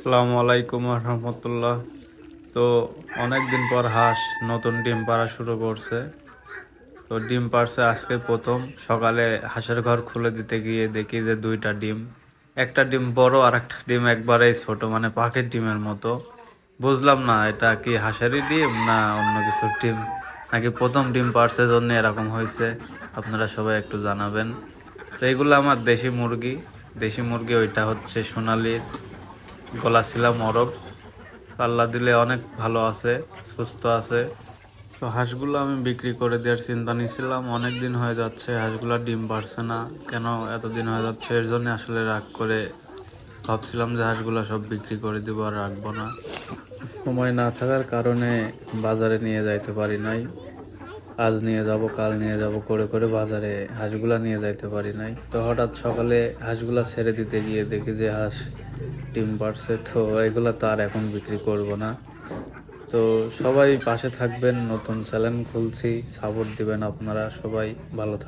আসসালামু আলাইকুম রহমতুল্লাহ। তো অনেক দিন পর হাঁস নতুন ডিম পাড়া শুরু করছে। তো ডিম পাড়ছে আজকে প্রথম সকালে। হাঁসের ঘর খুলে দিতে গিয়ে দেখি যে দুইটা ডিম, একটা ডিম বড় আর একটা ডিম একবারেই ছোট, মানে পাখির ডিমের মতো। বুঝলাম না এটা কি হাঁসেরই ডিম না অন্য কিছুর ডিম, নাকি প্রথম ডিম পাড়ছে জন্য এরকম হয়েছে। আপনারা সবাই একটু জানাবেন। তো এগুলো আমার দেশি মুরগি। দেশি মুরগি, ওইটা হচ্ছে সোনালির গলা ছিলা মরগ। আল্লাহ দিলে অনেক ভালো আছে, সুস্থ আছে। তো হাঁসগুলো আমি বিক্রি করে দেওয়ার চিন্তা নিয়েছিলাম, অনেক দিন হয়ে যাচ্ছে হাঁসগুলা ডিম পারছে না। কেন এতদিন হয়ে যাচ্ছে এর জন্য আসলে রাগ করে ভাবছিলাম যে হাঁসগুলা সব বিক্রি করে দিব আর রাখবো না। সময় না থাকার কারণে বাজারে নিয়ে যাইতে পারি নাই। আজ নিয়ে যাব কাল নিয়ে যাব করে করে বাজারে হাঁসগুলা নিয়ে যাইতে পারি নাই। তো হঠাৎ সকালে হাঁসগুলা ছেড়ে দিতে গিয়ে দেখি যে হাঁস ডিম পারছে। তো এগুলা তো আর এখন বিক্রি করব না। তো সবাই পাশে থাকবেন, নতুন চ্যানেল খুলছি, সাপোর্ট দিবেন আপনারা সবাই। ভালো থাকবেন।